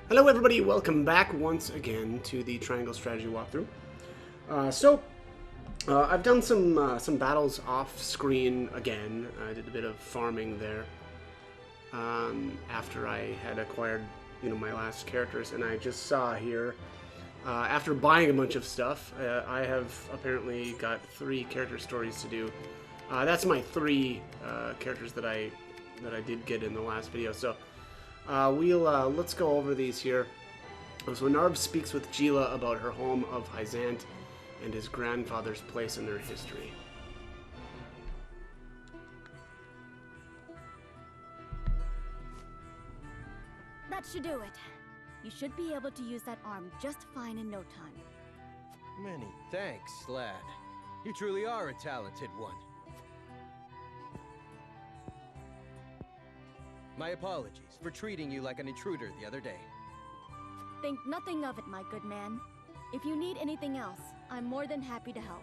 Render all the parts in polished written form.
Hello everybody, welcome back once again to the Triangle Strategy walkthrough. I've done some battles off screen again. I did a bit of farming there after I had acquired, my last characters, and I just saw here after buying a bunch of stuff, I have apparently got 3 character stories to do. That's my 3 characters that I did get in the last video. So let's go over these here. So Narv speaks with Jila about her home of Hyzant and his grandfather's place in their history. That should do it. You should be able to use that arm just fine in no time. Many thanks, lad. You truly are a talented one. My apologies for treating you like an intruder the other day. Think nothing of it, my good man. If you need anything else, I'm more than happy to help.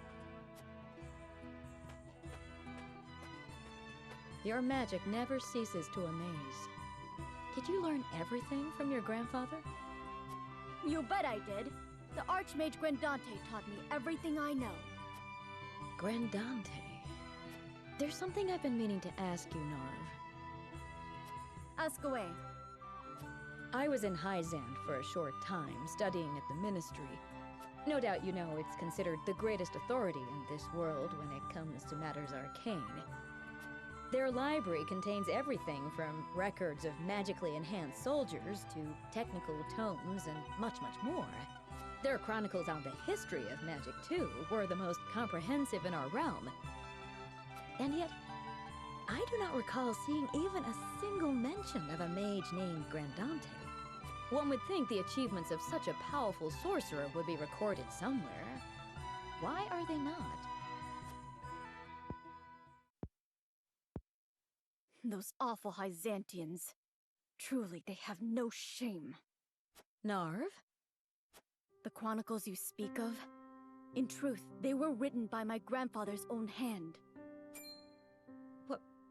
Your magic never ceases to amaze. Did you learn everything from your grandfather? You bet I did. The Archmage Grandante taught me everything I know. Grandante. There's something I've been meaning to ask you, Narv. Ask away. I was in Hyzant for a short time, studying at the Ministry. No doubt you know it's considered the greatest authority in this world when it comes to matters arcane. Their library contains everything from records of magically enhanced soldiers to technical tomes and much, much more. Their chronicles on the history of magic, too, were the most comprehensive in our realm. And yet, I do not recall seeing even a single mention of a mage named Grandante. One would think the achievements of such a powerful sorcerer would be recorded somewhere. Why are they not? Those awful Hyzantians. Truly, they have no shame. Narv? The chronicles you speak of? In truth, they were written by my grandfather's own hand.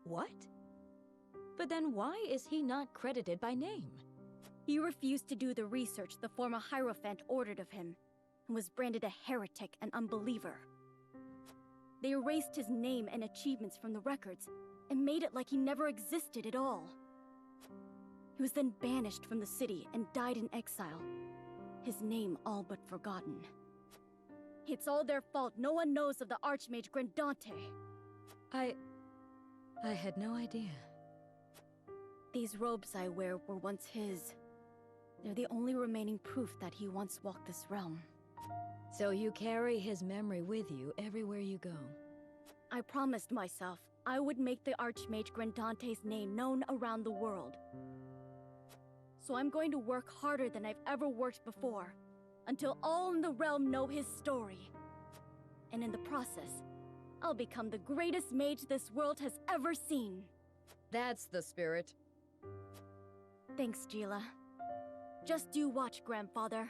What? But then why is he not credited by name? He refused to do the research the former Hierophant ordered of him, and was branded a heretic and unbeliever. They erased his name and achievements from the records, and made it like he never existed at all. He was then banished from the city and died in exile, his name all but forgotten. It's all their fault no one knows of the Archmage Grandante. I had no idea. These robes I wear were once his. They're the only remaining proof that he once walked this realm. So you carry his memory with you everywhere you go. I promised myself I would make the Archmage Grandante's name known around the world. So I'm going to work harder than I've ever worked before, until all in the realm know his story. And in the process, I'll become the greatest mage this world has ever seen. That's the spirit. Thanks, Jila. Just you watch, Grandfather.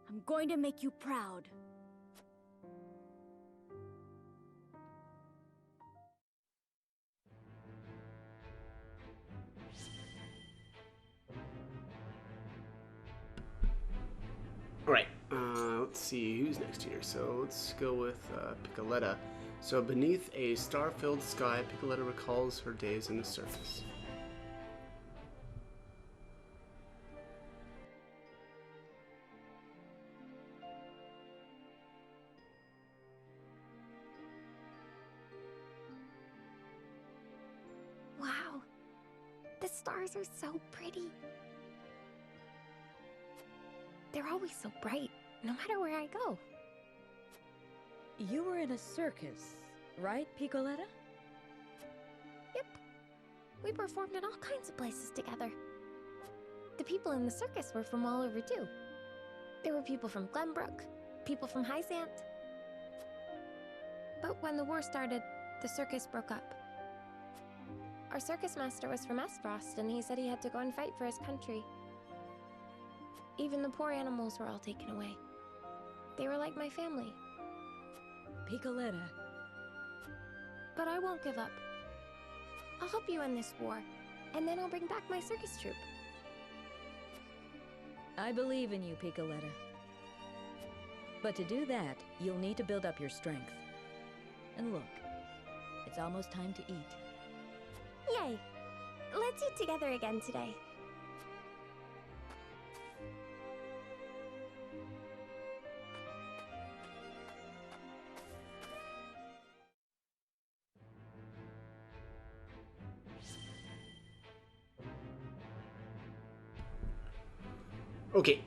I'm going to make you proud. Alright, let's see who's next here. So let's go with Piccoletta. So beneath a star-filled sky, Piccoletta recalls her days in the circus. Wow, the stars are so pretty. They're always so bright, no matter where I go. You were in a circus, right, Piccoletta? Yep. We performed in all kinds of places together. The people in the circus were from all over too. There were people from Glenbrook, people from Hyzant. But when the war started, the circus broke up. Our circus master was from Esfrost, and he said he had to go and fight for his country. Even the poor animals were all taken away. They were like my family. Piccoletta. But I won't give up. I'll help you in this war, and then I'll bring back my circus troupe. I believe in you, Piccoletta. But to do that, you'll need to build up your strength. And look, it's almost time to eat. Yay! Let's eat together again today. Okay,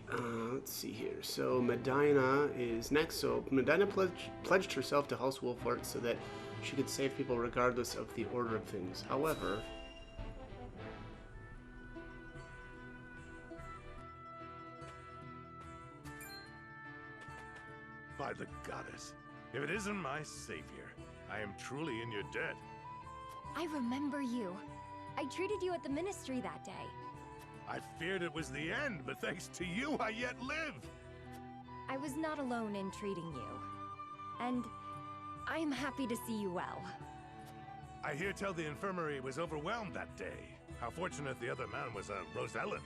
let's see here. So Medina is next. So Medina pledged herself to House Wolfart so that she could save people regardless of the order of things. However, by the goddess, if it isn't my savior, I am truly in your debt. I remember you. I treated you at the ministry that day. I feared it was the end, but thanks to you, I yet live. I was not alone in treating you. And I am happy to see you well. I hear tell the infirmary was overwhelmed that day. How fortunate the other man was Rosellen.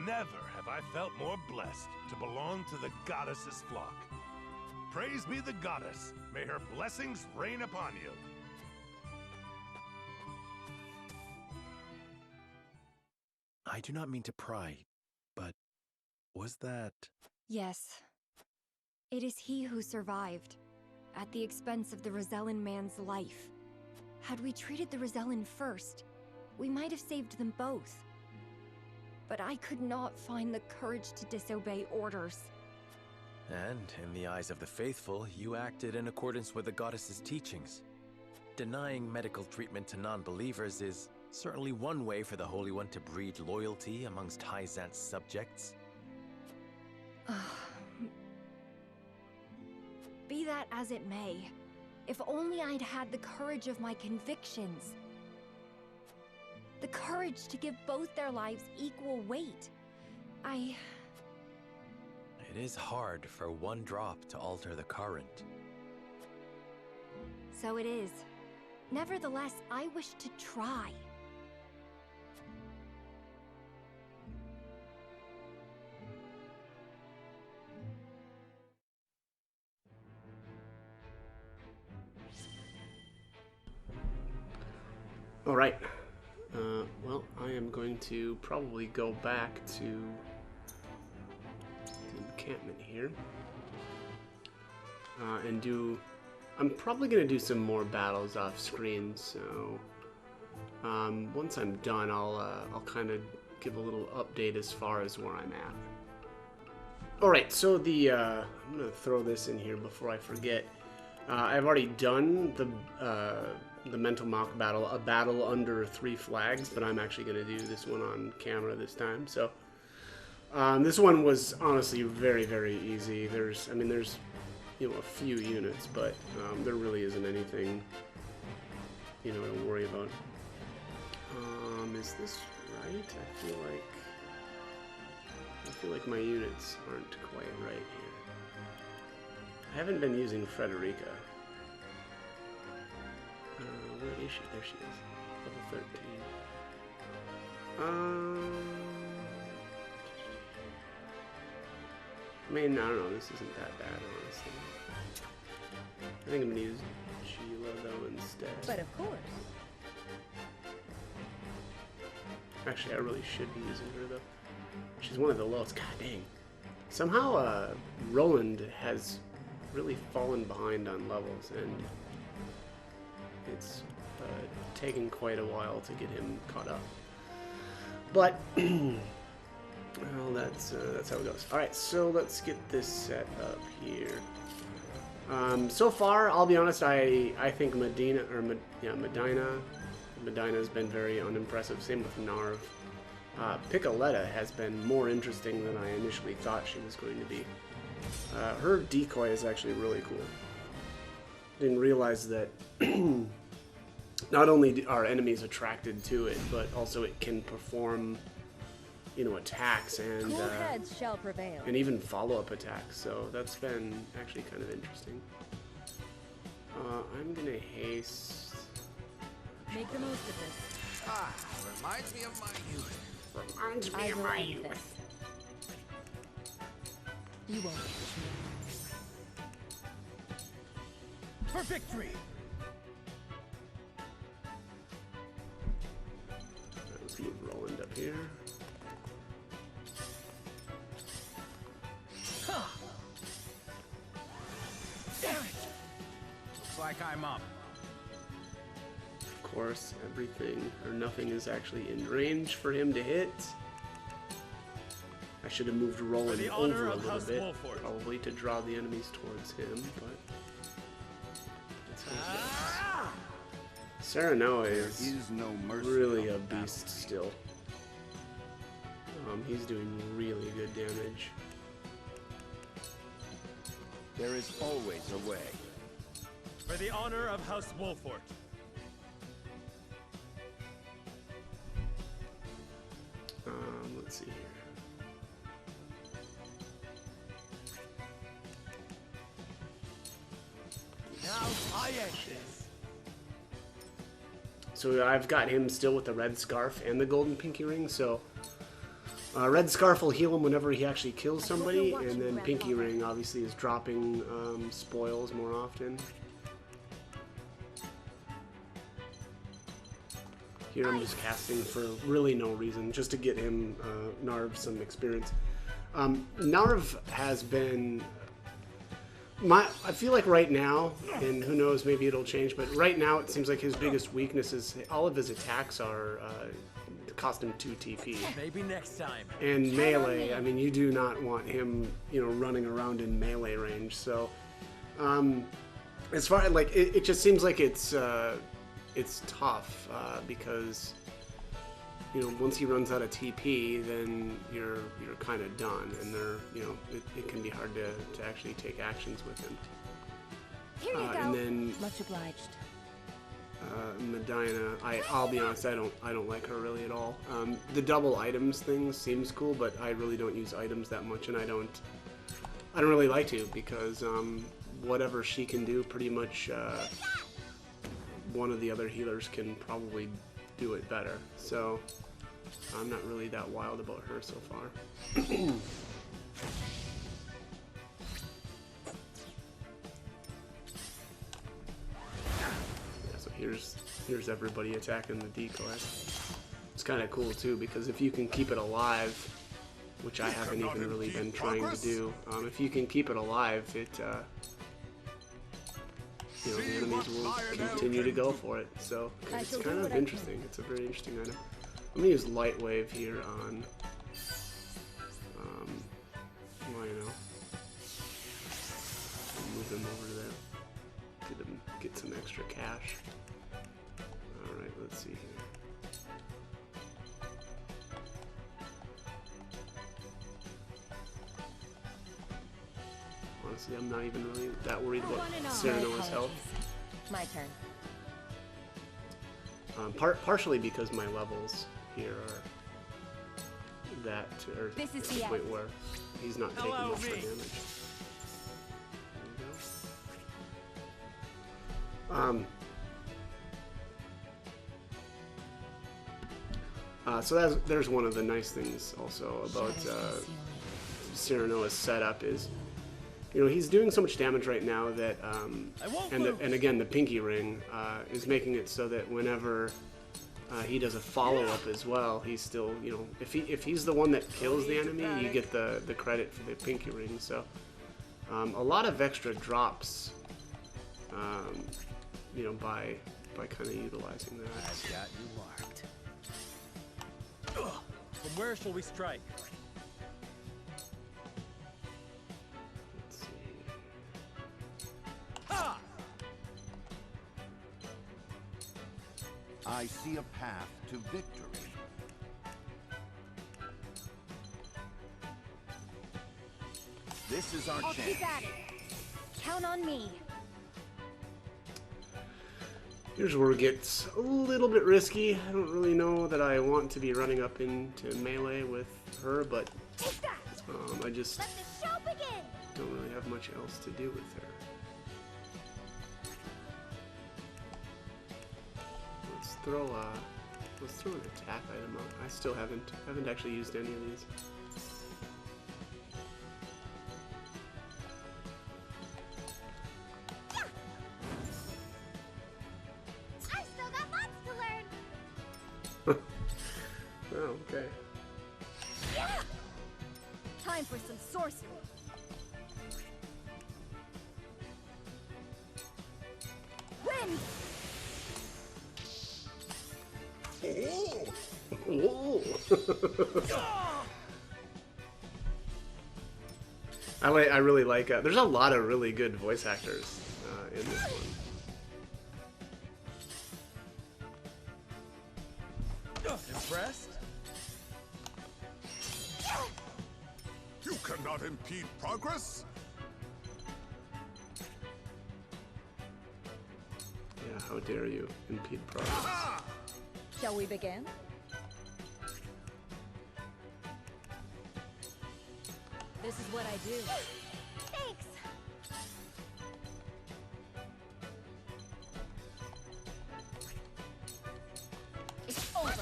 Never have I felt more blessed to belong to the goddess's flock. Praise be the goddess. May her blessings rain upon you. I do not mean to pry, but was that... Yes. It is he who survived, at the expense of the Rosellan man's life. Had we treated the Rosellan first, we might have saved them both. But I could not find the courage to disobey orders. And, in the eyes of the faithful, you acted in accordance with the goddess's teachings. Denying medical treatment to non-believers is certainly one way for the Holy One to breed loyalty amongst Hyzant's subjects. Be that as it may, if only I'd had the courage of my convictions. The courage to give both their lives equal weight. It is hard for one drop to alter the current. So it is. Nevertheless, I wish to try. all right. Well, I am going to probably go back to the encampment here and do. I'm probably going to do some more battles off screen. So once I'm done, I'll kind of give a little update as far as where I'm at. All right. So I'm going to throw this in here before I forget. I've already done the mental mock battle, a battle under 3 flags, but I'm actually going to do this one on camera this time. So this one was honestly very, very easy. There's a few units, but there really isn't anything to worry about. Is this right? I feel like my units aren't quite right here. I haven't been using Frederica. Where is she? There she is. Level 13. I don't know. This isn't that bad, honestly. I think I'm gonna use Sheila though instead. But of course. Actually, I really should be using her though. She's one of the lowest. God dang. Somehow, Roland has really fallen behind on levels, and it's taken quite a while to get him caught up. But well, that's how it goes. All right, so let's get this set up here. So far, I'll be honest, I think Medina's been very unimpressive. Same with Narv. Piccoletta has been more interesting than I initially thought she was going to be. Her decoy is actually really cool. Didn't realize that not only are enemies attracted to it, but also it can perform, attacks and Cool heads shall prevail. and even follow-up attacks. So that's been actually kind of interesting. I'm gonna haste. Make the most of this. Reminds me of my youth. Reminds me I of will my end youth. this. You won't catch me. For victory! Let's move Roland up here. Damn it! Looks like I'm up. Of course, everything or nothing is actually in range for him to hit. I should have moved Roland over a little bit, probably to draw the enemies towards him, but that's how it goes. Serenoa is really a beast still. He's doing really good damage. There is always a way. For the honor of House Wolfort. Let's see here. Now I end this. So I've got him still with the red scarf and the golden pinky ring, so red scarf will heal him whenever he actually kills somebody, and then pinky ring obviously is dropping spoils more often. Here I'm just casting for really no reason, just to get him, Narv, some experience. Narv has been... I feel like right now, and who knows, maybe it'll change, but right now it seems like his biggest weakness is all of his attacks are cost him 2 TP. Maybe next time. And melee, I mean, you do not want him, you know, running around in melee range. So, as far as like, it just seems like it's tough because, you know, once he runs out of TP, then you're kind of done, and it can be hard to actually take actions with him. Here you go. And then Much obliged. Medina, I'll be honest, I don't like her really at all. The double items thing seems cool, but I really don't use items that much, and I don't really like to, because whatever she can do, pretty much one of the other healers can probably do it better. So I'm not really that wild about her so far. Here's everybody attacking the decoy. It's kind of cool too, because if you can keep it alive, which I haven't even really been trying to do, if you can keep it alive, it you know, the enemies will continue to go for it. So it's kind of interesting. It's a very interesting item. I'm gonna use Light Wave here on Lionel. Move him over to there. Get some extra cash. Alright, let's see here. Honestly, I'm not even really that worried about Serenoa's health. My turn. Partially because my levels here are that, or This is to the the point end. where he's not taking much more damage. There we go. So there's one of the nice things also about Serenoa's setup is, you know, he's doing so much damage right now that, and again, the pinky ring is making it so that whenever he does a follow-up as well, he's still, you know, if he's the one that kills the enemy, you get the credit for the pinky ring. So a lot of extra drops, you know, by kind of utilizing that. I've got you marked. From where shall we strike? Let's see. Ha! I see a path to victory. This is our I'll chance. keep at it. Count on me. Here's where it gets a little bit risky. I don't really know that I want to be running up into melee with her, but Take that. I just Let the show begin. don't really have much else to do with her. Let's throw an attack item out. I still haven't actually used any of these. Oh, okay. Time for some sorcery. Wind! Whoa. I really like. There's a lot of really good voice actors in this one. Impressed? You cannot impede progress. Yeah, how dare you impede progress? Shall we begin? This is what I do. Thanks! It's over.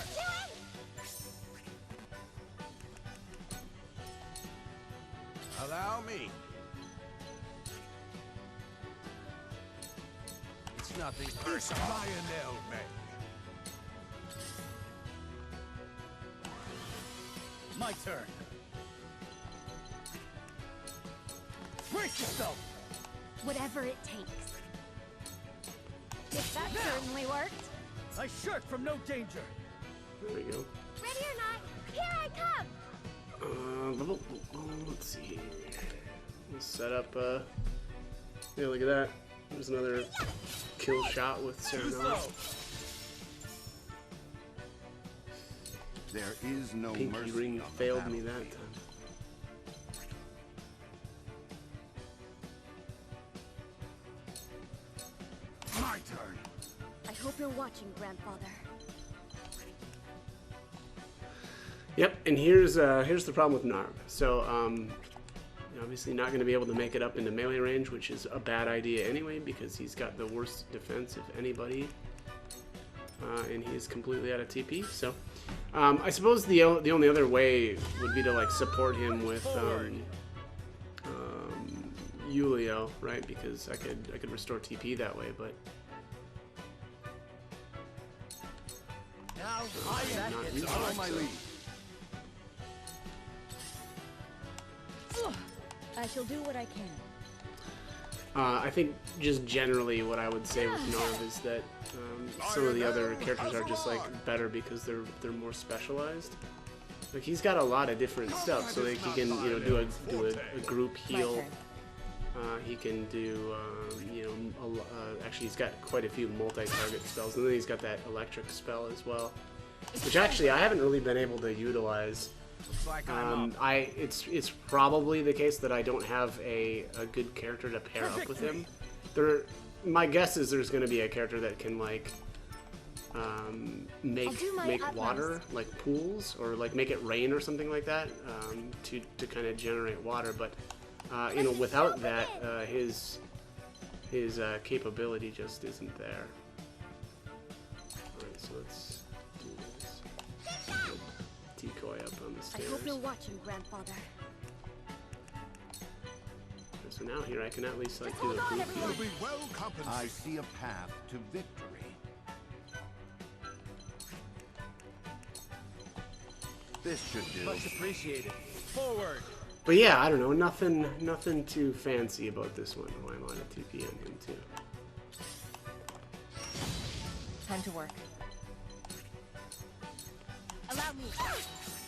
Allow me. It's nothing This personal. Lionel May. My turn. Brace yourself. Whatever it takes. If that certainly worked. I shirk from no danger. There we go. Ready or not, here I come! Let's see. We'll set up. Yeah, look at that. There's another kill shot with Serenella. There is no Pinky mercy ring on the failed me that battlefield. time. My turn. I hope you're watching, Grandfather. Yep, and here's the problem with Narb. So, you're obviously not going to be able to make it up into melee range, which is a bad idea anyway, because he's got the worst defense of anybody, and he is completely out of TP. So, I suppose the only other way would be to like support him with Yulio, right? Because I could restore TP that way, but Now I'm not using Follow it, my so- lead. I shall do what I can. I think just generally what I would say with Narv is that some of the other characters are just like better because they're more specialized. Like he's got a lot of different stuff, so like he can do a group heal. turn. He can do actually he's got quite a few multi-target spells, and then he's got that electric spell as well, which actually I haven't really been able to utilize. looks like I'm up. It's probably the case that I don't have a good character to pair up with him. My guess is there's going to be a character that can like make do my utmost. water like pools, or like make it rain or something like that, to kind of generate water. But without that, his capability just isn't there. Alright, so let's do this. Decoy up on the I stairs. hope you're watching, Grandfather. So now here I can at least like do Hold a on, group everyone. heal. Will be well I compensated. see a path to victory. This should do. Much appreciated. Forward. But yeah, I don't know, nothing too fancy about this one. Why am I on a TP on him too? Time to work. Allow me.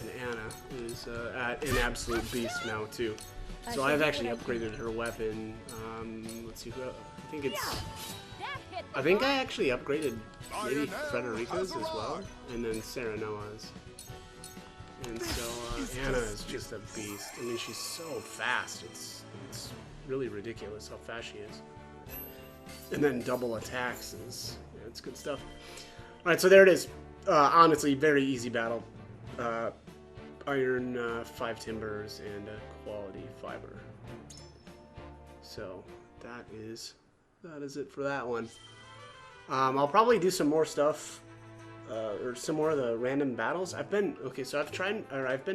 And Anna is at an absolute beast now too. I So shall I've do actually what I can. upgraded her weapon. Let's see, I think it's. That hit I think I actually upgraded maybe Lionel Frederica's has as well, arrived. and then Serenoa's. And so Anna is just a beast. I mean, she's so fast. It's really ridiculous how fast she is. And then double attacks is it's good stuff. All right, so there it is. Honestly, very easy battle. Iron 5 timbers and quality fiber. So that is it for that one. I'll probably do some more stuff. Or some more of the random battles. I've been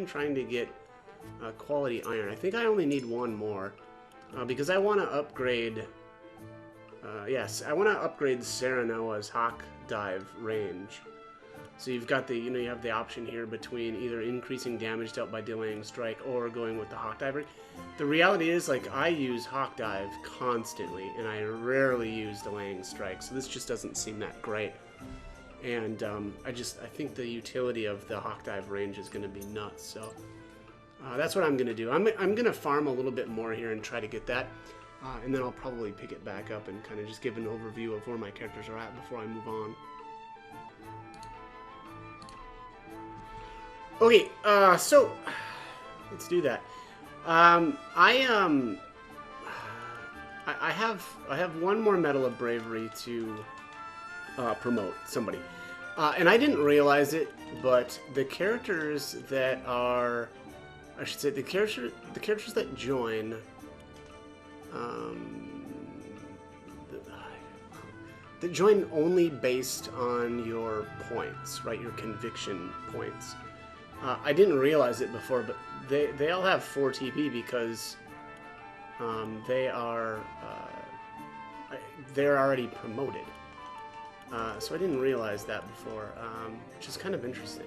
trying to get quality iron. I think I only need one more because I want to upgrade. Yes, I want to upgrade Serenoa's Hawk Dive range. So you've got the, you have the option here between either increasing damage dealt by delaying strike or going with the Hawk Dive rig. The reality is, like, I use Hawk Dive constantly, and I rarely use delaying strike, so this just doesn't seem that great. And I think the utility of the Hawk Dive range is going to be nuts, so that's what I'm going to do. I'm going to farm a little bit more here and try to get that, and then I'll probably pick it back up and kind of just give an overview of where my characters are at before I move on. Okay, so let's do that. I have one more Medal of Bravery to promote somebody, and I didn't realize it, but the characters that are, I should say, the characters that join, that join only based on your points, right? Your conviction points. I didn't realize it before, but they all have 4 TP because they're already promoted. So I didn't realize that before, which is kind of interesting.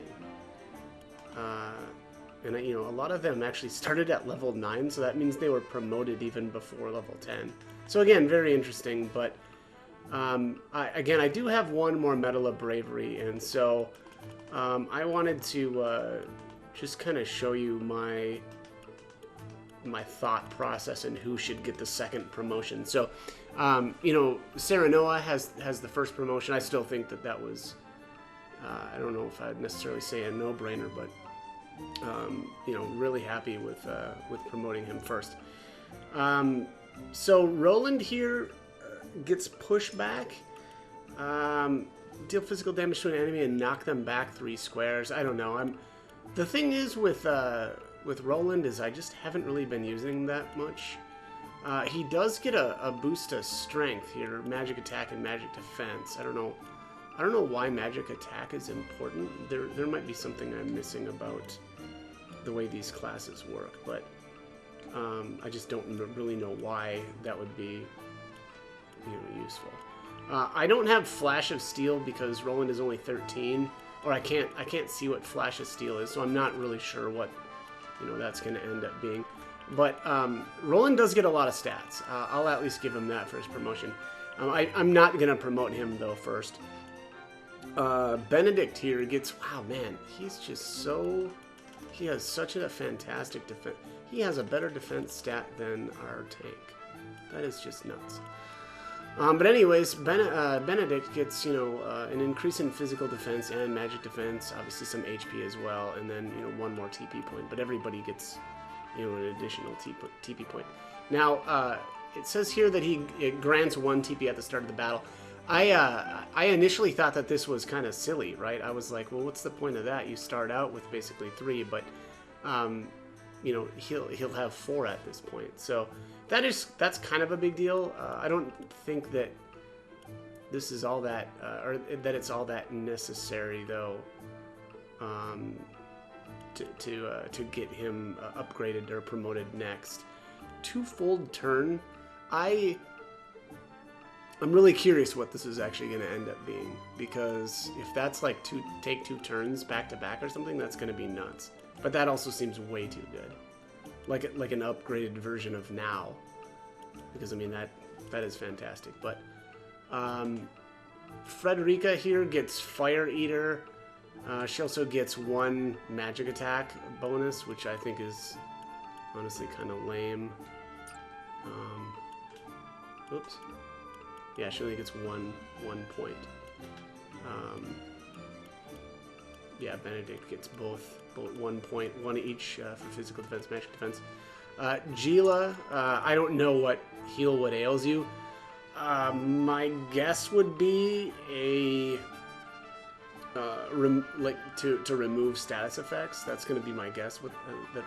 And a lot of them actually started at level 9, so that means they were promoted even before level 10. So again, very interesting. But I do have one more Medal of Bravery, and so. I wanted to just kind of show you my thought process and who should get the second promotion. So, Serenoa has the first promotion. I still think that was, I don't know if I'd necessarily say a no-brainer, but really happy with promoting him first. So Roland here gets pushed back. Deal physical damage to an enemy and knock them back 3 squares. I don't know. The thing is with Roland is I just haven't really been using that much. He does get a boost to strength here, magic attack and magic defense. I don't know why magic attack is important. There might be something I'm missing about the way these classes work, but I just don't really know why that would be useful. I don't have Flash of Steel because Roland is only 13, or I can't see what Flash of Steel is, so I'm not really sure what that's going to end up being. But Roland does get a lot of stats. I'll at least give him that for his promotion. I'm not going to promote him though first. Benedict here gets, wow man, he has such a fantastic defense. He has a better defense stat than our tank. That is just nuts. But anyways, Benedict gets, an increase in physical defense and magic defense, obviously some HP as well, and then, one more TP point. But everybody gets, an additional TP point. Now, it says here that it grants 1 TP at the start of the battle. I initially thought that this was kind of silly, right? I was like, well, what's the point of that? You start out with basically 3, but, he'll have 4 at this point. So that's kind of a big deal. I don't think that this is all that, or that it's all that necessary though, to get him upgraded or promoted next. 2-fold turn. I'm really curious what this is actually going to end up being, because if that's like take 2 turns back to back or something, that's going to be nuts. But that also seems way too good. Like an upgraded version of now, because I mean that is fantastic. But Frederica here gets Fire Eater. She also gets 1 magic attack bonus, which I think is honestly kind of lame. Oops. Yeah, she only gets one point. Yeah, Benedict gets both 1 point, 1 each for physical defense, magic defense. Gila, I don't know what heal what ails you. My guess would be to remove status effects. That's going to be my guess with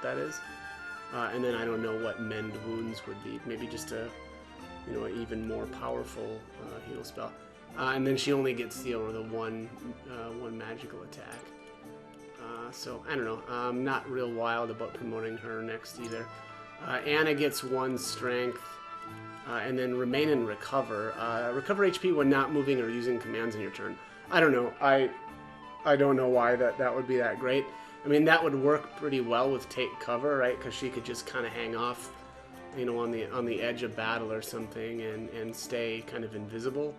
that is. And then I don't know what mend wounds would be. Maybe just a an even more powerful heal spell. And then she only gets the one magical attack. So I don't know. I'm not real wild about promoting her next either. Anna gets 1 strength, and then remain and recover. Recover HP when not moving or using commands in your turn. I don't know. I don't know why that would be that great. I mean, that would work pretty well with take cover, right? Because she could just kind of hang off, you know, on the edge of battle or something and stay kind of invisible.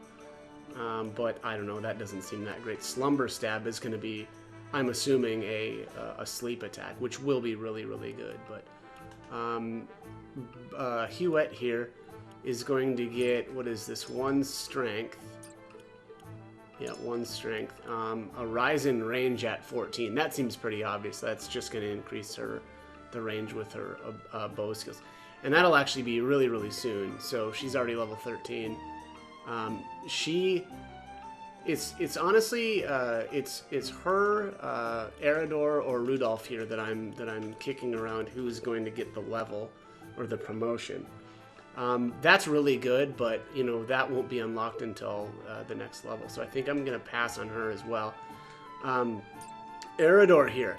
But I don't know, that doesn't seem that great. Slumber Stab is going to be, I'm assuming, a sleep attack, which will be really, really good. But Huette here is going to get, what is this, 1 strength. Yeah, 1 strength. A rise in range at 14. That seems pretty obvious. That's just going to increase the range with her bow skills. And that'll actually be really, really soon. So she's already level 13. It's honestly, it's her, Eridor or Rudolph here that I'm kicking around who's going to get the level or the promotion. That's really good, but you know that won't be unlocked until the next level. So I think I'm gonna pass on her as well. Eridor here,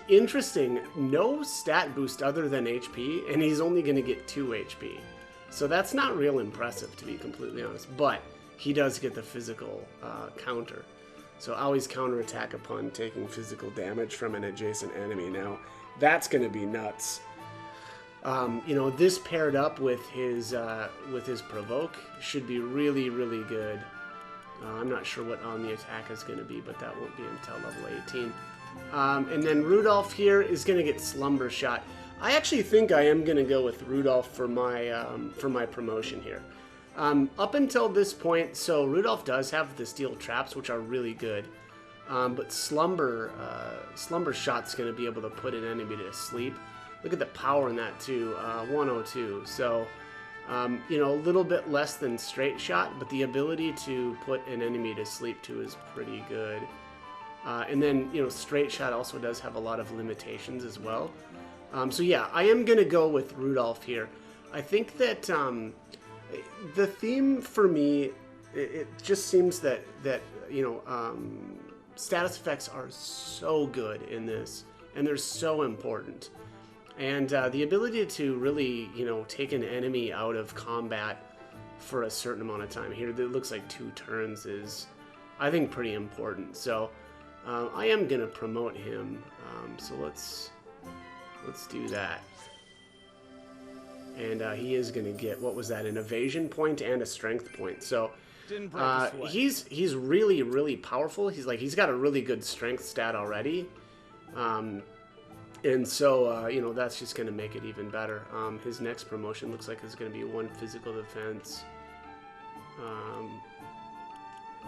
interesting. No stat boost other than HP, and he's only gonna get 2 HP. So that's not real impressive, to be completely honest. But he does get the physical counter. So always counterattack upon taking physical damage from an adjacent enemy. Now that's gonna be nuts. You know, this paired up with his provoke should be really, really good. I'm not sure what on the attack is going to be, but that won't be until level 18. And then Rudolph here is going to get Slumber Shot. I actually think I am going to go with Rudolph for my promotion here. Up until this point, so Rudolph does have the steel traps, which are really good. But Slumber Shot's going to be able to put an enemy to sleep. Look at the power in that too, 102. So, you know, a little bit less than Straight Shot, but the ability to put an enemy to sleep too is pretty good. And then, you know, Straight Shot also does have a lot of limitations as well. So yeah, I am gonna go with Rudolph here. I think that the theme for me, it just seems that you know, status effects are so good in this, and they're so important. And the ability to really, you know, take an enemy out of combat for a certain amount of time here, that looks like 2 turns, is, I think, pretty important. So I am going to promote him. So let's do that. And he is going to get, what was that, an evasion point and a strength point. So he's really, really powerful. He's got a really good strength stat already. And so, you know, that's just going to make it even better. His next promotion looks like it's going to be 1 physical defense.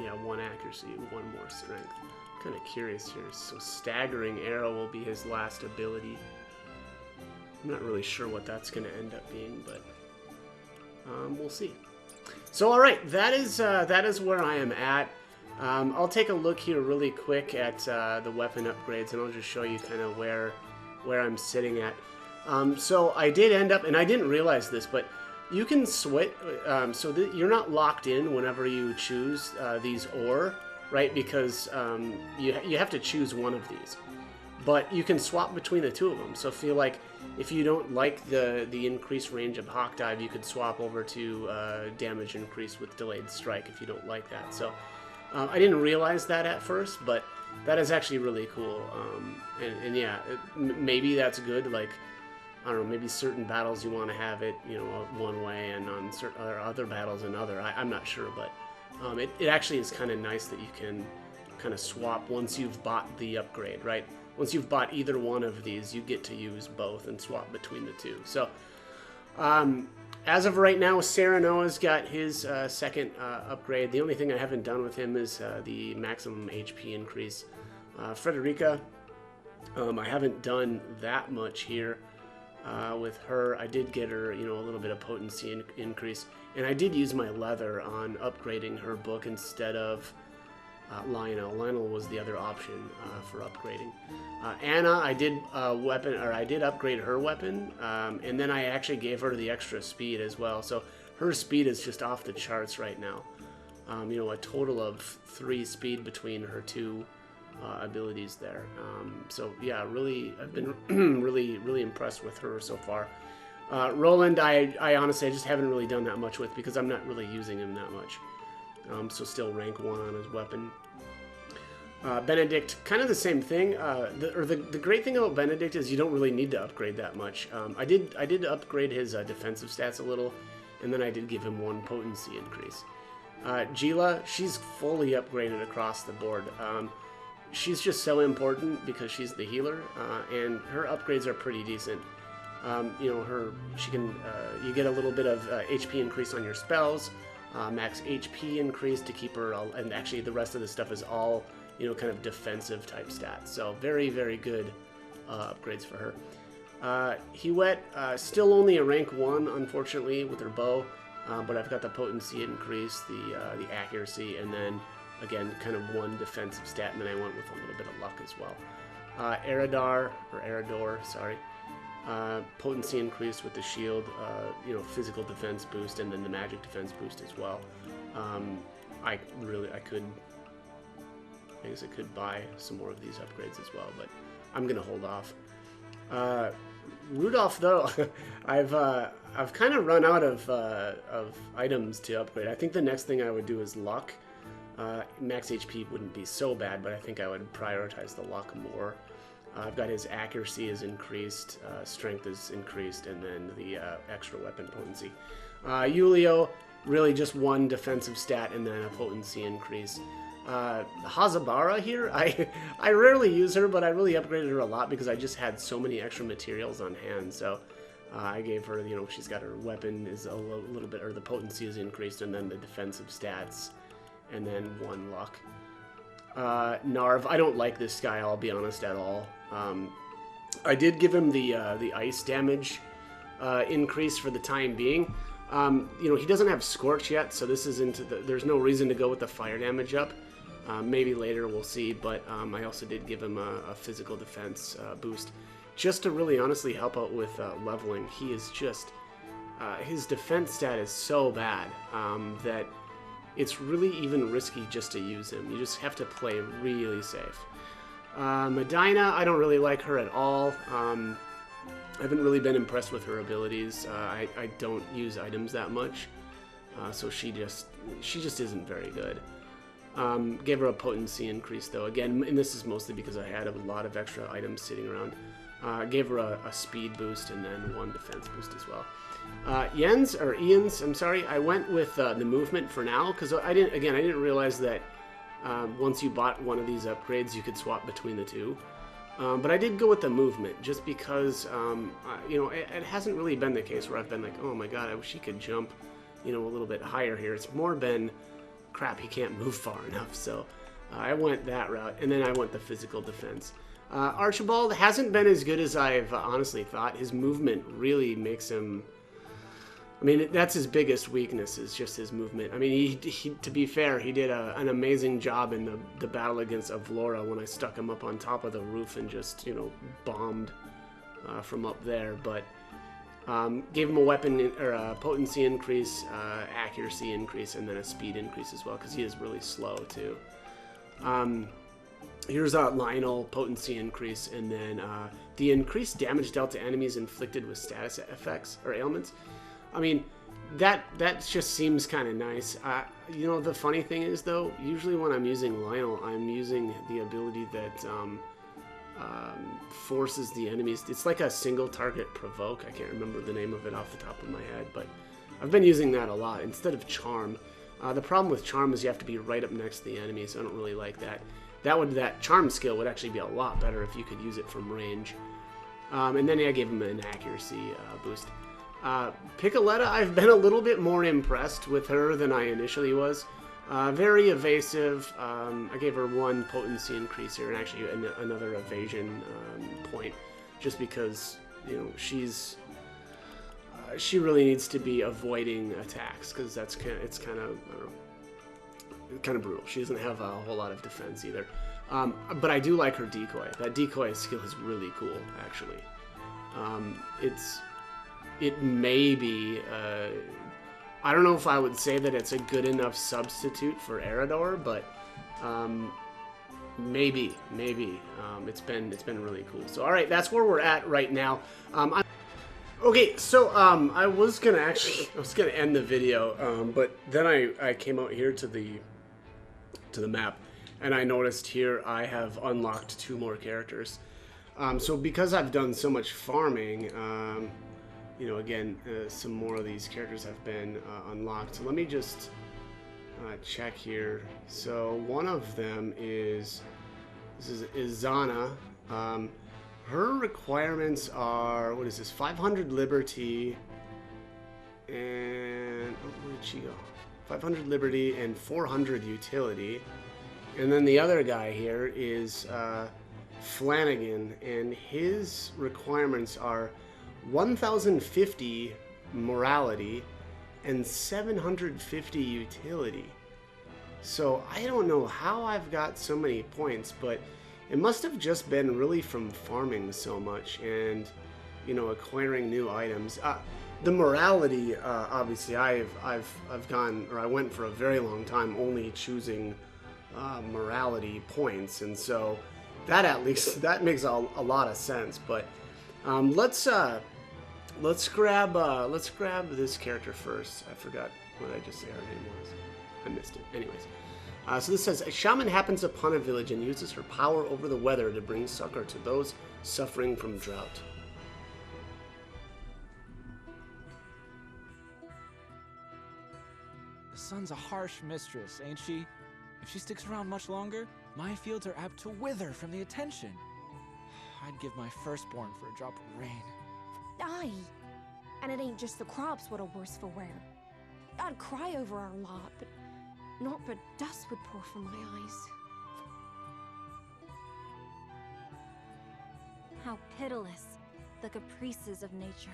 Yeah, 1 accuracy, 1 more strength. I'm kind of curious here. So Staggering Arrow will be his last ability. I'm not really sure what that's going to end up being, but we'll see. So, all right, that is where I am at. I'll take a look here really quick at the weapon upgrades, and I'll just show you kind of where I'm sitting at. So I did end up, and I didn't realize this, but you can switch, so that you're not locked in whenever you choose these ore, right? Because you have to choose one of these. But you can swap between the 2 of them. So feel like if you don't like the increased range of Hawk Dive, you could swap over to damage increase with Delayed Strike if you don't like that. So I didn't realize that at first, but that is actually really cool. And yeah, maybe that's good. Like, I don't know, maybe certain battles you want to have it, you know, one way, and on certain other battles another. I'm not sure, but it actually is kind of nice that you can kind of swap once you've bought the upgrade, right? Once you've bought either one of these, you get to use both and swap between the 2. So, as of right now, Serenoa's got his second upgrade. The only thing I haven't done with him is the maximum HP increase. Frederica, I haven't done that much here with her. I did get her, you know, a little bit of potency increase, and I did use my leather on upgrading her book instead of Lionel. Lionel was the other option for upgrading. Anna, I did upgrade her weapon, and then I actually gave her the extra speed as well. So her speed is just off the charts right now. You know, a total of 3 speed between her 2 abilities there. So yeah, really, I've been really, really impressed with her so far. Roland, I honestly, I just haven't really done that much with because I'm not really using him that much. So still rank 1 on his weapon. Benedict, kind of the same thing. The great thing about Benedict is you don't really need to upgrade that much. I did upgrade his defensive stats a little, and then I did give him 1 potency increase. Gila, she's fully upgraded across the board. She's just so important because she's the healer, and her upgrades are pretty decent. You know, she can you get a little bit of HP increase on your spells, max HP increase to keep her, and actually the rest of the stuff is all, you know, kind of defensive type stats. So very, very good upgrades for her. Hiwet, still only a rank 1, unfortunately, with her bow, but I've got the potency increase, the accuracy, and then again, kind of 1 defensive stat, and then I went with a little bit of luck as well. Erador, sorry. Potency increase with the shield, you know, physical defense boost, and then the magic defense boost as well. I guess I could buy some more of these upgrades as well, but I'm gonna hold off. Rudolph, though, I've kind of run out of items to upgrade. I think the next thing I would do is luck. Max HP wouldn't be so bad, but I think I would prioritize the luck more. I've got his accuracy is increased, strength is increased, and then the extra weapon potency. Yulio, really just 1 defensive stat and then a potency increase. Hazabara here, I rarely use her, but I really upgraded her a lot because I just had so many extra materials on hand. So I gave her, you know, she's got her weapon is a little bit, or the potency is increased, and then the defensive stats, and then 1 luck. Narv, I don't like this guy, I'll be honest, at all. I did give him the ice damage increase for the time being. You know, he doesn't have Scorch yet, so this is there's no reason to go with the fire damage up. Maybe later, we'll see, but I also did give him a physical defense boost, just to really honestly help out with leveling. He is just, his defense stat is so bad that it's really even risky just to use him. You just have to play really safe. Medina, I don't really like her at all. I haven't really been impressed with her abilities. I don't use items that much, so she just isn't very good. Gave her a potency increase though, again, and this is mostly because I had a lot of extra items sitting around. Gave her a speed boost and then 1 defense boost as well. Ian's, I'm sorry, I went with the movement for now because I didn't realize that once you bought one of these upgrades you could swap between the 2. But I did go with the movement just because, you know, it hasn't really been the case where I've been like, oh my god, I wish he could jump, you know, a little bit higher here. It's more been, crap, he can't move far enough. So I went that route, and then I went the physical defense. Archibald hasn't been as good as I've honestly thought. His movement really makes him, I mean, that's his biggest weakness, is just his movement. I mean, he to be fair, he did an amazing job in the battle against Avlora when I stuck him up on top of the roof and just, you know, bombed from up there. But gave him a weapon, or a potency increase, accuracy increase, and then a speed increase as well, because he is really slow too. Here's Lionel, potency increase, and then the increased damage dealt to enemies inflicted with status effects or ailments. I mean, that just seems kind of nice. You know, the funny thing is though, usually when I'm using Lionel, I'm using the ability that forces the enemies. It's like a single target provoke. I can't remember the name of it off the top of my head, but I've been using that a lot instead of charm. The problem with charm is you have to be right up next to the enemy, so I don't really like that. That charm skill would actually be a lot better if you could use it from range. And then I gave him an accuracy boost. Piccoletta, I've been a little bit more impressed with her than I initially was. Very evasive. I gave her 1 potency increase here, and actually another evasion point, just because, you know, she really needs to be avoiding attacks, because it's kind of brutal. She doesn't have a whole lot of defense either. But I do like her decoy. That decoy skill is really cool, actually. It may be, I don't know if I would say that it's a good enough substitute for Erador, but maybe. It's been really cool. So all right, that's where we're at right now. Okay, so I was gonna end the video, but then I came out here to the map, And I noticed here I have unlocked 2 more characters. So because I've done so much farming, you know, again, some more of these characters have been unlocked. So let me just check here. So one of them is, this is Izana. Her requirements are, what is this, 500 liberty, and, oh, where did she go? 500 liberty and 400 utility. And then the other guy here is Flanagan, and his requirements are 1050 morality and 750 utility. So I don't know how I've got so many points, but it must have just been really from farming so much and, you know, acquiring new items. The morality, obviously, I've gone, or I went for a very long time only choosing morality points, and so that at least that makes a lot of sense. But let's grab this character first. I forgot what I just said her name was. I missed it. Anyways. So this says, a shaman happens upon a village and uses her power over the weather to bring succor to those suffering from drought. The sun's a harsh mistress, ain't she? If she sticks around much longer, my fields are apt to wither from the attention. I'd give my firstborn for a drop of rain. Aye. And it ain't just the crops what are worse for wear. I'd cry over our lot, but naught but dust would pour from my eyes. How pitiless, the caprices of nature.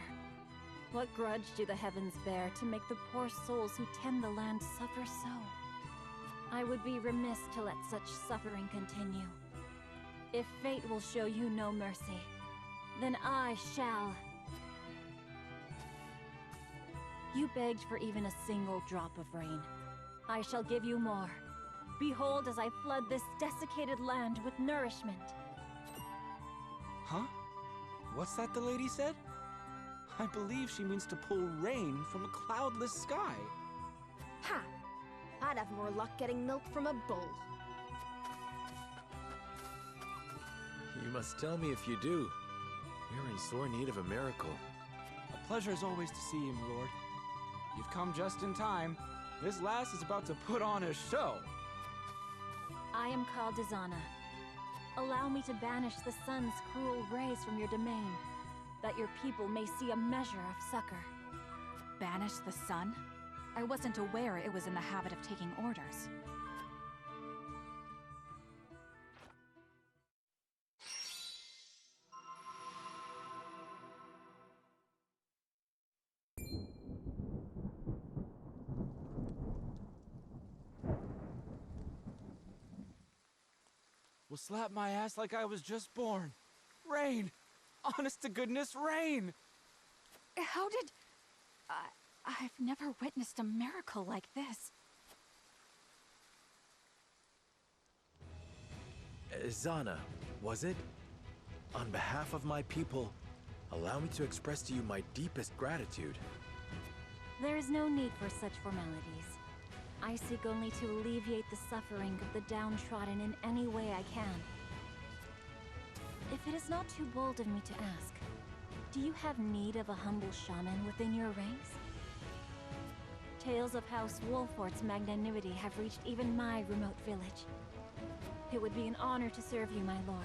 What grudge do the heavens bear to make the poor souls who tend the land suffer so? I would be remiss to let such suffering continue. If fate will show you no mercy, then I shall. You begged for even a single drop of rain. I shall give you more. Behold as I flood this desiccated land with nourishment. Huh? What's that the lady said? I believe she means to pull rain from a cloudless sky. Ha! I'd have more luck getting milk from a bull. You must tell me if you do. We're in sore need of a miracle. A pleasure as always to see you, my lord. You've come just in time. This lass is about to put on a show. I am called Izana. Allow me to banish the sun's cruel rays from your domain, that your people may see a measure of succor. Banish the sun? I wasn't aware it was in the habit of taking orders. Will slap my ass like I was just born. Rain! Honest to goodness, rain! How did... I've never witnessed a miracle like this. Izana, was it? On behalf of my people, allow me to express to you my deepest gratitude. There is no need for such formalities. I seek only to alleviate the suffering of the downtrodden in any way I can. If it is not too bold of me to ask, do you have need of a humble shaman within your ranks? Tales of House Wolfort's magnanimity have reached even my remote village. It would be an honor to serve you, my lord.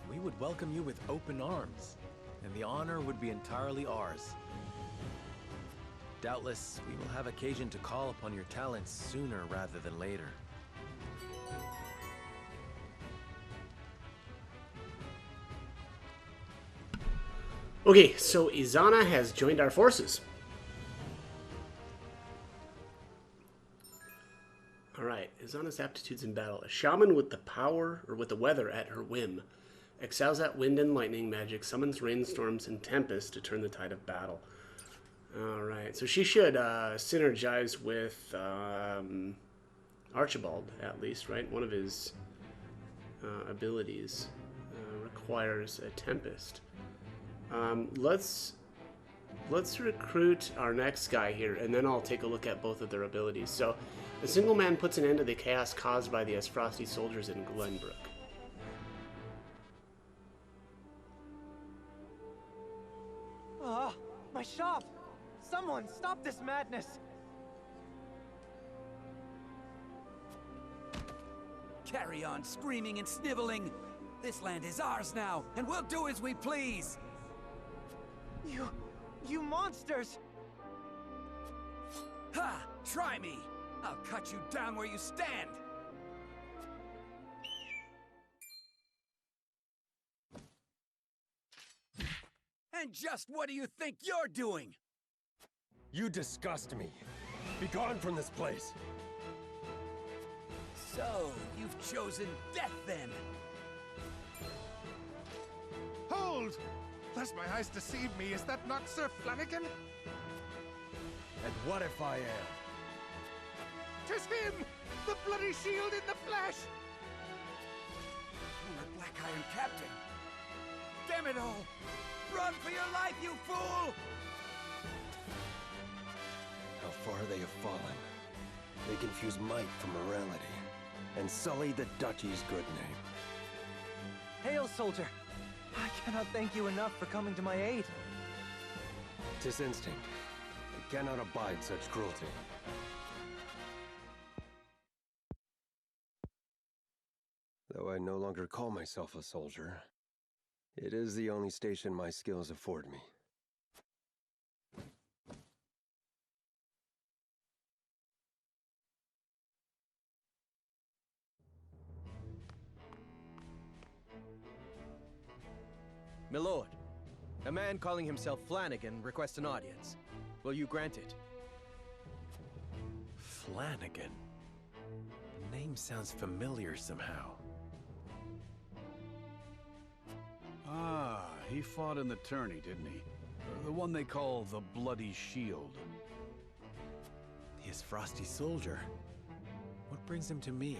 We would welcome you with open arms, and the honor would be entirely ours. Doubtless, we will have occasion to call upon your talents sooner rather than later. Okay, so Izana has joined our forces. Alright, Izana's aptitudes in battle. A shaman with the power, or with the weather at her whim. Excels at wind and lightning magic, summons rainstorms and tempests to turn the tide of battle. Alright, so she should synergize with Archibald, at least, right? One of his abilities requires a tempest. Let's recruit our next guy here, and then I'll take a look at both of their abilities. So A single man puts an end to the chaos caused by the Esfrosti soldiers in Glenbrook. Ah, my shop! Someone stop this madness! Carry on screaming and sniveling. This land is ours now, and we'll do as we please. You monsters! Ha! Try me! I'll cut you down where you stand! And just what do you think you're doing? You disgust me. Be gone from this place. So, you've chosen death then? Hold! Lest my eyes deceive me, is that not Sir Flanagan? And what if I am? 'Tis him! The bloody shield in the flesh! Former Black Iron Captain! Damn it all! Run for your life, you fool! How far they have fallen. They confuse might for morality, and sully the duchy's good name. Hail, soldier! I cannot thank you enough for coming to my aid. 'Tis instinct. I cannot abide such cruelty. Though I no longer call myself a soldier, it is the only station my skills afford me. Milord, a man calling himself Flanagan requests an audience. Will you grant it? Flanagan? The name sounds familiar somehow. Ah, he fought in the tourney, didn't he? The one they call the Bloody Shield. The Esfrosti soldier. What brings him to me?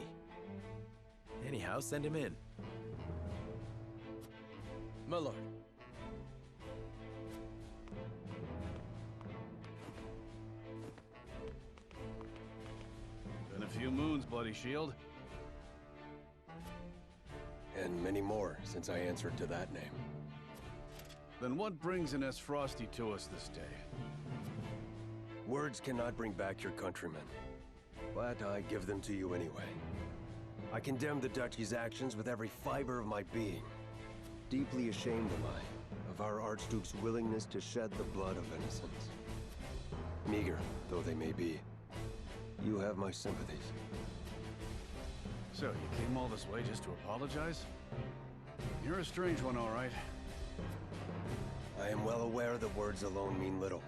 Anyhow, send him in. My lord. Been a few moons, Bloody Shield. And many more since I answered to that name. Then what brings an Esfrosti to us this day? Words cannot bring back your countrymen, but I give them to you anyway. I condemn the duchy's actions with every fiber of my being. Deeply ashamed am I of our Archduke's willingness to shed the blood of innocents. Meager though they may be, you have my sympathies. So, you came all this way just to apologize? You're a strange one, all right. I am well aware that words alone mean little.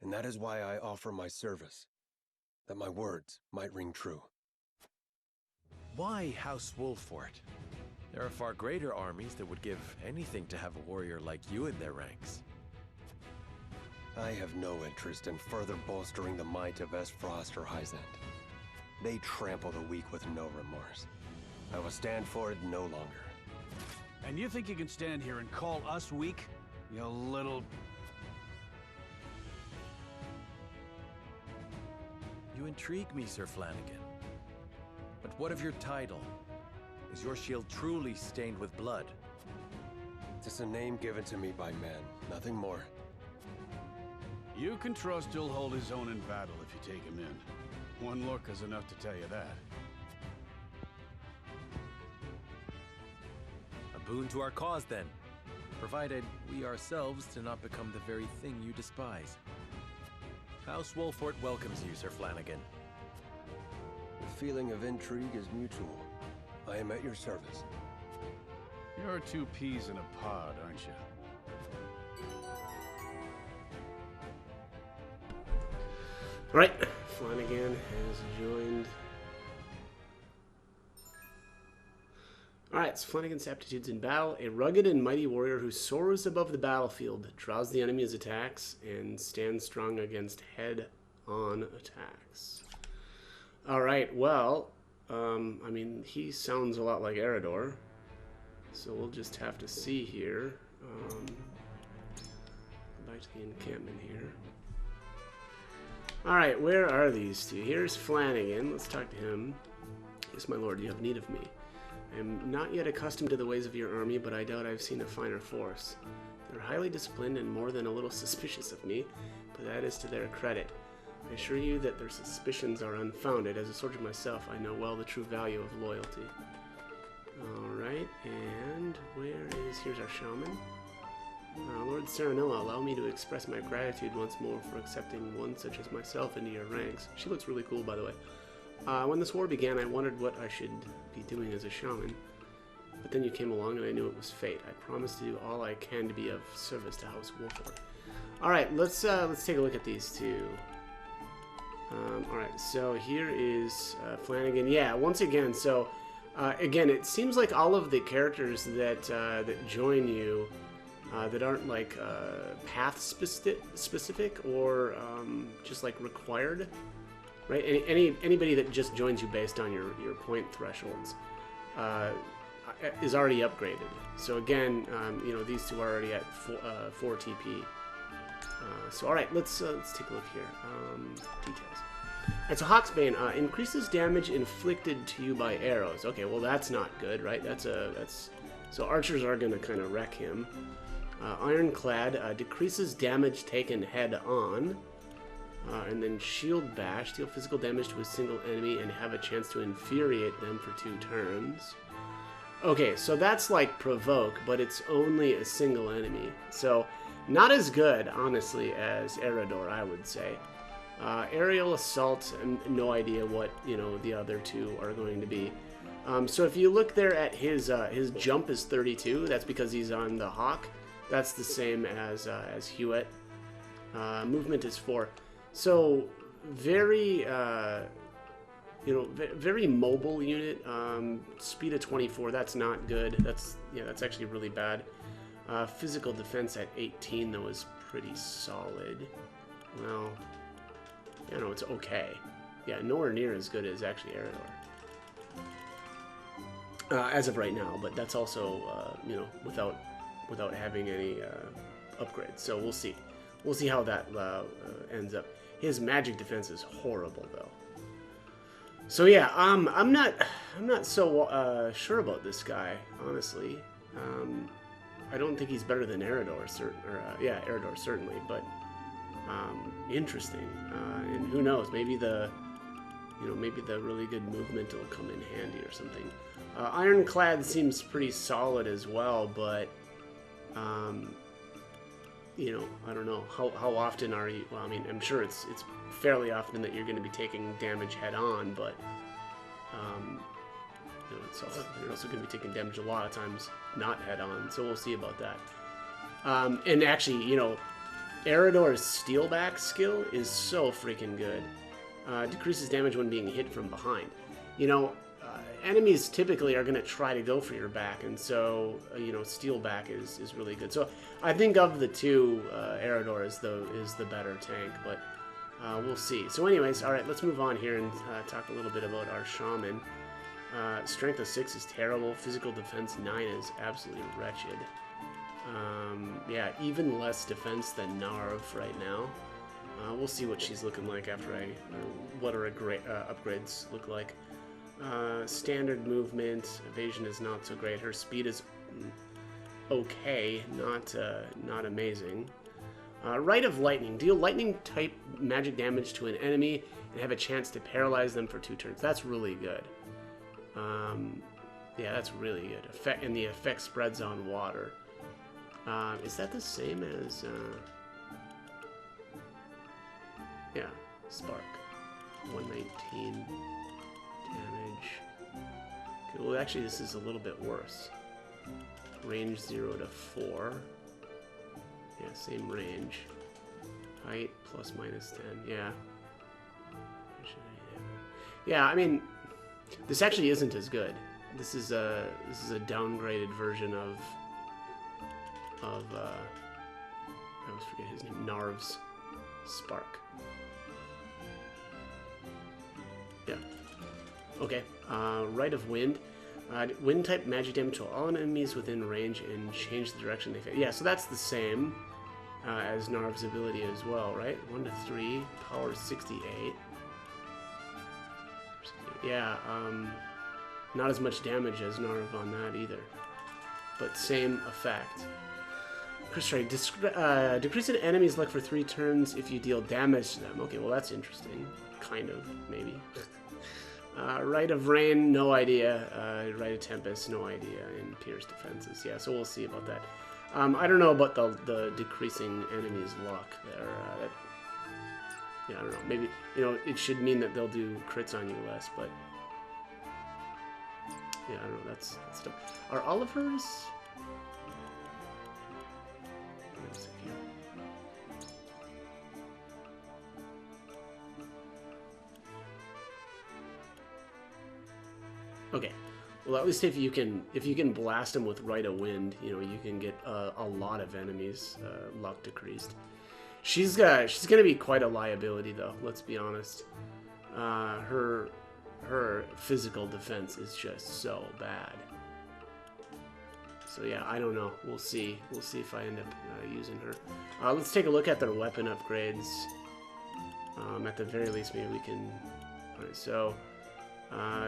And that is why I offer my service, that my words might ring true. Why House Wolfort? There are far greater armies that would give anything to have a warrior like you in their ranks. I have no interest in further bolstering the might of Esfrost or Hyzant. They trample the weak with no remorse. I will stand for it no longer. And you think you can stand here and call us weak? You little... You intrigue me, Sir Flanagan. But what of your title? Is your shield truly stained with blood? It's a name given to me by men, nothing more. You can trust he'll hold his own in battle if you take him in. One look is enough to tell you that. A boon to our cause, then. Provided we ourselves do not become the very thing you despise. House Wolfort welcomes you, Sir Flanagan. The feeling of intrigue is mutual. I am at your service. You're two peas in a pod, aren't you? Alright, Flanagan has joined. Alright, so Flanagan's aptitudes in battle. A rugged and mighty warrior who soars above the battlefield, draws the enemy's attacks, and stands strong against head-on attacks. Alright, well, I mean, he sounds a lot like Eredor, so we'll just have to see here. Go back to the encampment here. Alright, where are these two? Here's Flanagan. Let's talk to him. Yes, my lord, you have need of me. I am not yet accustomed to the ways of your army, but I doubt I've seen a finer force. They're highly disciplined and more than a little suspicious of me, but that is to their credit. I assure you that their suspicions are unfounded. As a soldier myself, I know well the true value of loyalty. Alright, and here's our shaman. Lord Serenilla, allow me to express my gratitude once more for accepting one such as myself into your ranks. She looks really cool, by the way. When this war began, I wondered what I should be doing as a shaman. But then you came along and I knew it was fate. I promised to do all I can to be of service to House Wolford. Alright, let's take a look at these two. Alright, so here is Flanagan. Yeah, once again, so again, it seems like all of the characters that that join you that aren't like path specific or just like required, right? Anybody that just joins you based on your point thresholds is already upgraded. So again, you know, these two are already at 4 TP. So all right, let's take a look here. Details. And so Hawksbane increases damage inflicted to you by arrows. Okay, well that's not good, right? So archers are gonna kind of wreck him. Ironclad decreases damage taken head on. And then Shield Bash, deal physical damage to a single enemy and have a chance to infuriate them for 2 turns. Okay, so that's like Provoke, but it's only a single enemy. So not as good, honestly, as Eredor, I would say. Aerial Assault, no idea what, you know, the other two are going to be. So if you look there at his jump is 32, that's because he's on the Hawk. That's the same as Hewitt. Movement is 4. So very, you know, very mobile unit. Speed of 24, that's not good. That's actually really bad. Physical defense at 18 though is pretty solid. Well, you know, it's okay. Yeah, nowhere near as good as actually Eredor. As of right now, but that's also you know, without having any upgrades. So we'll see. We'll see how that ends up. His magic defense is horrible though. So yeah, I'm not so sure about this guy, honestly. I don't think he's better than Eredor, yeah, Eredor certainly, but interesting. And who knows? Maybe the really good movement will come in handy or something. Ironclad seems pretty solid as well, but you know, I don't know how often are you? Well, I mean, I'm sure it's fairly often that you're going to be taking damage head on, but you know, you're also going to be taking damage a lot of times not head on. So we'll see about that. And actually, you know, Eredor's Steelback skill is so freaking good. Decreases damage when being hit from behind. You know, enemies typically are going to try to go for your back, and so you know, Steelback is really good. So I think of the two, Eredor is the better tank, but we'll see. So anyways, all right, let's move on here and talk a little bit about our shaman. Strength of 6 is terrible. Physical defense 9 is absolutely wretched. Yeah, even less defense than Narv right now. We'll see what she's looking like after what her upgrades look like. Standard movement, evasion is not so great. Her speed is okay, not amazing. Rite of Lightning, deal lightning type magic damage to an enemy and have a chance to paralyze them for 2 turns. That's really good. Yeah, that's really good. And the effect spreads on water. Is that the same as yeah, Spark. 119 damage. Okay, well, actually, this is a little bit worse. Range 0 to 4. Yeah, same range. Height plus minus 10. Yeah. Yeah, I mean, this actually isn't as good. This is a downgraded version of I always forget his name. Narv's Spark. Yeah. Okay. Rite of Wind. Wind type magic damage to all enemies within range and change the direction they face. Yeah, so that's the same. as Narv's ability as well, right? 1 to 3, power 68. Yeah, not as much damage as Narv on that either, but same effect. Sorry, decrease an enemy's luck for 3 turns if you deal damage to them. Okay, well that's interesting. Kind of, maybe. Rite of Rain, no idea. Rite of Tempest, no idea. And Pierce defenses, yeah. So we'll see about that. I don't know about the decreasing enemies' luck there. Yeah, I don't know. Maybe, you know, it should mean that they'll do crits on you less, but yeah, I don't know. That's stuff. Are Oliver's? Okay, well at least if you can blast them with Rite of Wind, you know, you can get a lot of enemies luck decreased. She's gonna be quite a liability though. Let's be honest. Her physical defense is just so bad. So yeah, I don't know. We'll see. We'll see if I end up using her. Let's take a look at their weapon upgrades. At the very least, maybe we can. All right, so.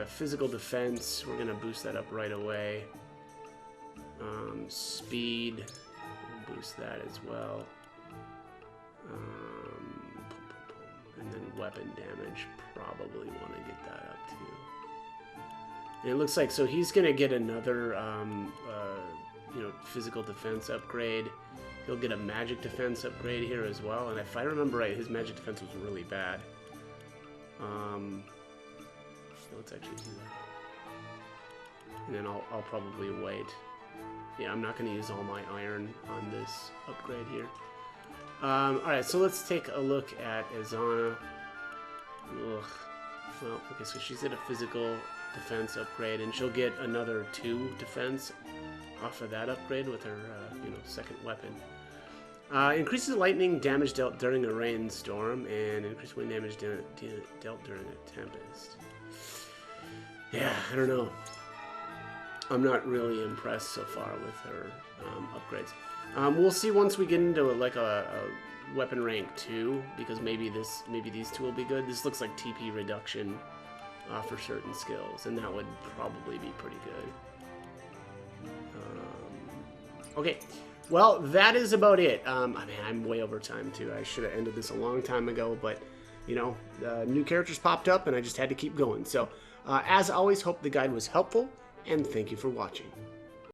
Physical defense, we're gonna boost that up right away. Speed, we'll boost that as well. And then weapon damage, probably want to get that up too. And it looks like, so he's gonna get another, you know, physical defense upgrade. He'll get a magic defense upgrade here as well. And if I remember right, his magic defense was really bad. Let's actually do that. And then I'll probably wait. Yeah, I'm not going to use all my iron on this upgrade here. Alright, so let's take a look at Azana. Ugh. Well, okay, so she's at a physical defense upgrade, and she'll get another 2 defense off of that upgrade with her, you know, second weapon. Increases lightning damage dealt during a rainstorm, and increased wind damage dealt during a tempest. Yeah, I don't know. I'm not really impressed so far with her upgrades. We'll see once we get into like a weapon rank 2, because maybe these two will be good. This looks like TP reduction for certain skills, and that would probably be pretty good. Okay, well, that is about it. I mean, I'm way over time too. I should have ended this a long time ago, but you know, new characters popped up, and I just had to keep going. So. As always, hope the guide was helpful, and thank you for watching.